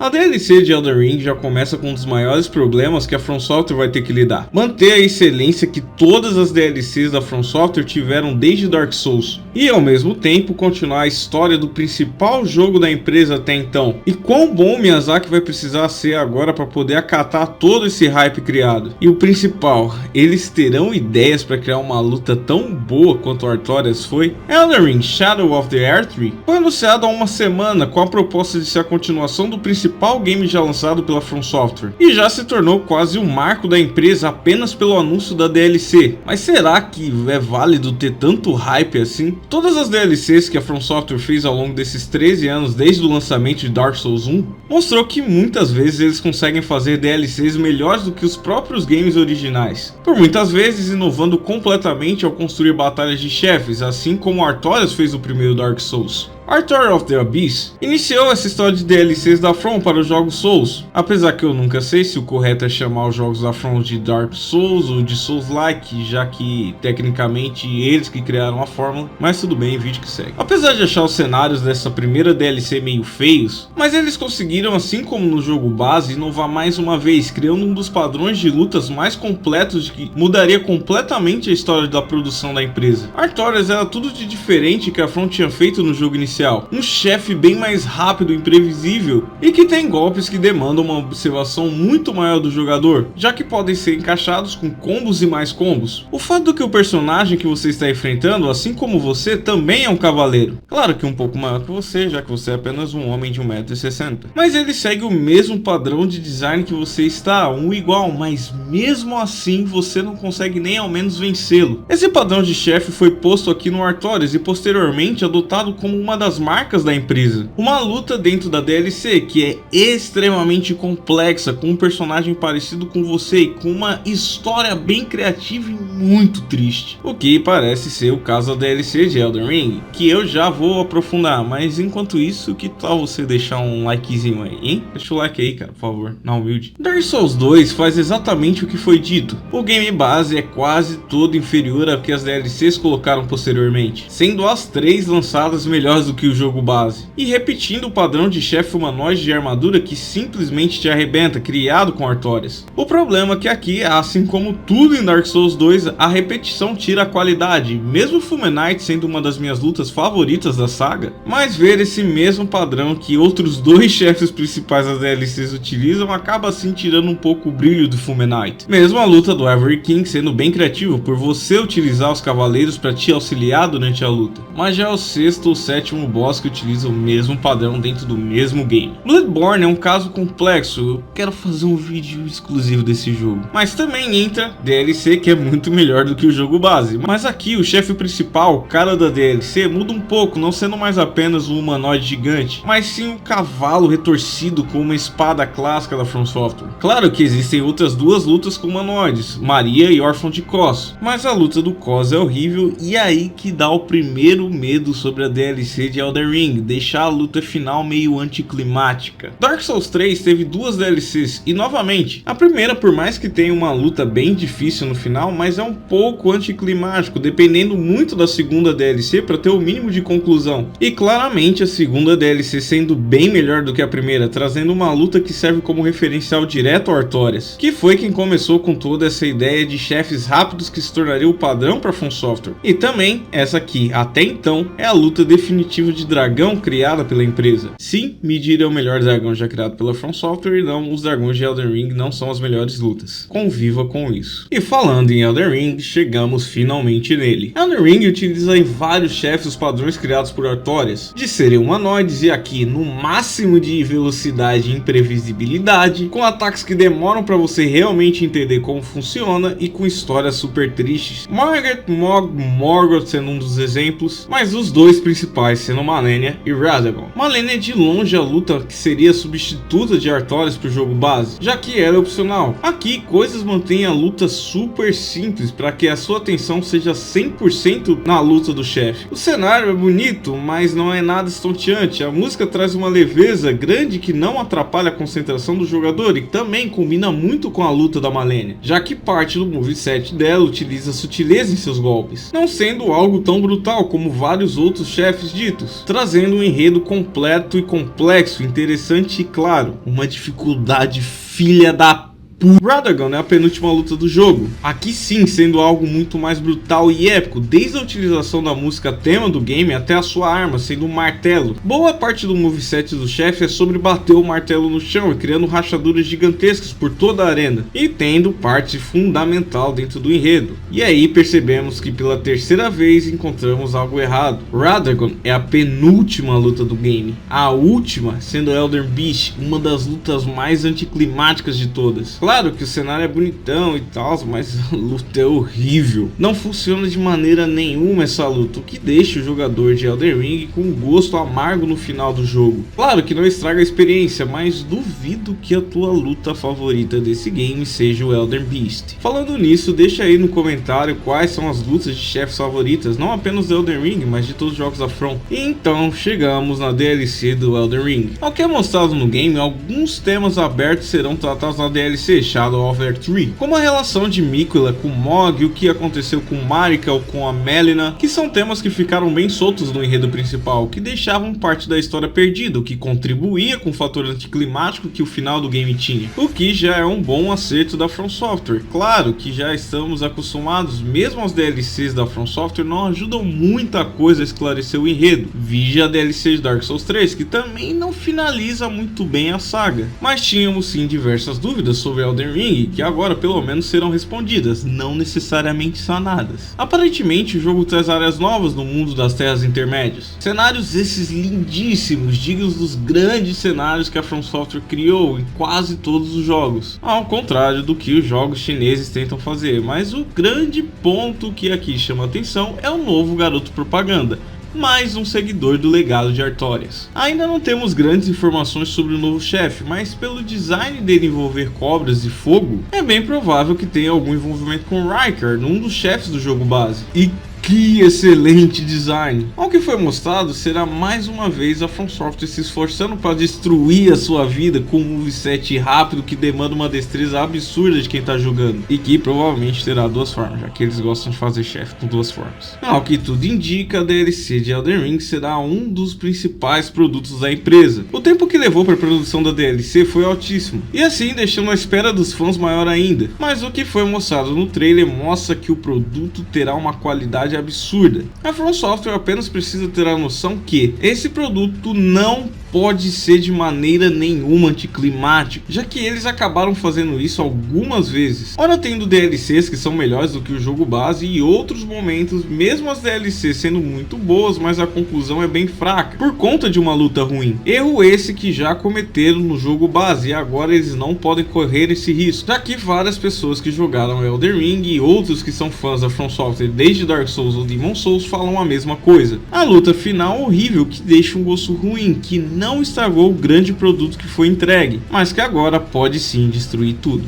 A DLC de Elden Ring já começa com um dos maiores problemas que a From Software vai ter que lidar: manter a excelência que todas as DLCs da From Software tiveram desde Dark Souls, e ao mesmo tempo continuar a história do principal jogo da empresa até então. E quão bom Miyazaki vai precisar ser agora para poder acatar todo esse hype criado. E o principal, eles terão ideias para criar uma luta tão boa quanto Artorias foi? Elden Ring Shadow of the Erdtree foi anunciado há uma semana com a proposta de ser a continuação do principal game já lançado pela From Software, e já se tornou quase um marco da empresa apenas pelo anúncio da DLC. Mas será que é válido ter tanto hype assim? Todas as DLCs que a From Software fez ao longo desses 13 anos desde o lançamento de Dark Souls 1 mostrou que muitas vezes eles conseguem fazer DLCs melhores do que os próprios games originais, por muitas vezes inovando completamente ao construir batalhas de chefes, assim como Artorias fez o primeiro Dark Souls. Artorias of the Abyss iniciou essa história de DLCs da From para os jogos Souls, apesar que eu nunca sei se o correto é chamar os jogos da From de Dark Souls ou de Souls-like, já que tecnicamente eles que criaram a fórmula, mas tudo bem, vídeo que segue. Apesar de achar os cenários dessa primeira DLC meio feios, mas eles conseguiram, assim como no jogo base, inovar mais uma vez, criando um dos padrões de lutas mais completos que mudaria completamente a história da produção da empresa. Artorias era tudo de diferente que a From tinha feito no jogo inicial. Um chefe bem mais rápido e imprevisível, e que tem golpes que demandam uma observação muito maior do jogador, já que podem ser encaixados com combos e mais combos. O fato de que o personagem que você está enfrentando, assim como você, também é um cavaleiro. Claro que um pouco maior que você, já que você é apenas um homem de 1,60 m. Mas ele segue o mesmo padrão de design que você está, um igual, mas mesmo assim você não consegue nem ao menos vencê-lo. Esse padrão de chefe foi posto aqui no Artorias e posteriormente adotado como uma das marcas da empresa. Uma luta dentro da DLC que é extremamente complexa, com um personagem parecido com você e com uma história bem criativa e muito triste. O que parece ser o caso da DLC de Elden Ring, que eu já vou aprofundar, mas enquanto isso, que tal você deixar um likezinho aí, hein? Deixa o like aí, cara, por favor, na humilde. Dark Souls 2 faz exatamente o que foi dito. O game base é quase todo inferior ao que as DLCs colocaram posteriormente, sendo as 3 lançadas melhores do que o jogo base, e repetindo o padrão de chefe humanoide de armadura que simplesmente te arrebenta, criado com Artorias. O problema é que aqui, assim como tudo em Dark Souls 2, a repetição tira a qualidade, mesmo Full Knight sendo uma das minhas lutas favoritas da saga, mas ver esse mesmo padrão que outros 2 chefes principais das DLCs utilizam acaba assim tirando um pouco o brilho do Full Knight. Mesmo a luta do Ivory King sendo bem criativo por você utilizar os cavaleiros para te auxiliar durante a luta, mas já é o 6º ou 7º boss que utiliza o mesmo padrão dentro do mesmo game. Bloodborne é um caso complexo, eu quero fazer um vídeo exclusivo desse jogo, mas também entra DLC que é muito melhor do que o jogo base. Mas aqui o chefe principal, o cara da DLC, muda um pouco, não sendo mais apenas um humanoide gigante, mas sim um cavalo retorcido com uma espada clássica da From Software. Claro que existem outras 2 lutas com humanoides, Maria e Órfão de Kos, mas a luta do Kos é horrível, e é aí que dá o primeiro medo sobre a DLC de Elden Ring, deixar a luta final meio anticlimática. Dark Souls 3 teve 2 DLCs, e novamente, a primeira, por mais que tenha uma luta bem difícil no final, mas é um pouco anticlimático, dependendo muito da segunda DLC para ter o mínimo de conclusão. E claramente a segunda DLC sendo bem melhor do que a primeira, trazendo uma luta que serve como referencial direto a Artorias, que foi quem começou com toda essa ideia de chefes rápidos que se tornaria o padrão para From Software. E também essa aqui, até então, é a luta definitiva de dragão criada pela empresa. Sim, Midir é o melhor dragão já criado pela From Software, e não, os dragões de Elden Ring não são as melhores lutas. Conviva com isso. E falando em Elden Ring, chegamos finalmente nele. Elden Ring utiliza em vários chefes os padrões criados por Artorias, de serem humanoides e aqui no máximo de velocidade e imprevisibilidade, com ataques que demoram para você realmente entender como funciona e com histórias super tristes. Margaret, Morgoth sendo um dos exemplos, mas os 2 principais sendo Malenia e Radagon. Malenia é de longe a luta que seria substituta de Artorias para o jogo base, já que era opcional. Aqui, coisas mantêm a luta super simples para que a sua atenção seja 100% na luta do chefe. O cenário é bonito, mas não é nada estonteante. A música traz uma leveza grande que não atrapalha a concentração do jogador e também combina muito com a luta da Malenia, já que parte do moveset dela utiliza sutileza em seus golpes, não sendo algo tão brutal como vários outros chefes de abertos, trazendo um enredo completo e complexo, interessante e claro, uma dificuldade filha da Radagon é a penúltima luta do jogo, aqui sim sendo algo muito mais brutal e épico, desde a utilização da música tema do game até a sua arma sendo um martelo. Boa parte do moveset do chefe é sobre bater o martelo no chão e criando rachaduras gigantescas por toda a arena, e tendo parte fundamental dentro do enredo. E aí percebemos que pela terceira vez encontramos algo errado. Radagon é a penúltima luta do game, a última sendo Elden Beast, uma das lutas mais anticlimáticas de todas. Claro que o cenário é bonitão e tal, mas a luta é horrível. Não funciona de maneira nenhuma essa luta, o que deixa o jogador de Elden Ring com um gosto amargo no final do jogo. Claro que não estraga a experiência, mas duvido que a tua luta favorita desse game seja o Elden Beast. Falando nisso, deixa aí no comentário quais são as lutas de chefes favoritas, não apenas do Elden Ring, mas de todos os jogos da From. E então chegamos na DLC do Elden Ring. Ao que é mostrado no game, alguns temas abertos serão tratados na DLC Shadow of Erdtree, como a relação de Miquella com Mog, o que aconteceu com Marika ou com a Melina, que são temas que ficaram bem soltos no enredo principal, que deixavam parte da história perdida, o que contribuía com o fator anticlimático que o final do game tinha, o que já é um bom acerto da From Software. Claro que já estamos acostumados, mesmo as DLCs da From Software não ajudam muita coisa a esclarecer o enredo, vide a DLC de Dark Souls 3, que também não finaliza muito bem a saga, mas tínhamos sim diversas dúvidas sobre Elden Ring, que agora pelo menos serão respondidas, não necessariamente sanadas. Aparentemente o jogo traz áreas novas no mundo das Terras Intermédias, cenários esses lindíssimos, dignos dos grandes cenários que a From Software criou em quase todos os jogos, ao contrário do que os jogos chineses tentam fazer. Mas o grande ponto que aqui chama atenção é o novo garoto propaganda, mais um seguidor do legado de Artorias. Ainda não temos grandes informações sobre o novo chefe, mas pelo design dele envolver cobras e fogo, é bem provável que tenha algum envolvimento com Rykard, um dos chefes do jogo base. E que excelente design! Ao que foi mostrado, será mais uma vez a From Software se esforçando para destruir a sua vida com um moveset rápido que demanda uma destreza absurda de quem está jogando, e que provavelmente terá duas formas, já que eles gostam de fazer chefe com duas formas. Ao que tudo indica, a DLC de Elden Ring será um dos principais produtos da empresa. O tempo que levou para a produção da DLC foi altíssimo, e assim deixando a espera dos fãs maior ainda, mas o que foi mostrado no trailer mostra que o produto terá uma qualidade absurda. A From Software apenas precisa ter a noção que esse produto não pode ser de maneira nenhuma anticlimático, já que eles acabaram fazendo isso algumas vezes. Ora tendo DLCs que são melhores do que o jogo base, e outros momentos, mesmo as DLCs sendo muito boas, mas a conclusão é bem fraca, por conta de uma luta ruim. Erro esse que já cometeram no jogo base, e agora eles não podem correr esse risco, já que várias pessoas que jogaram Elden Ring e outros que são fãs da From Software desde Dark Souls ou Demon Souls falam a mesma coisa. A luta final horrível que deixa um gosto ruim, que não estragou o grande produto que foi entregue, mas que agora pode sim destruir tudo.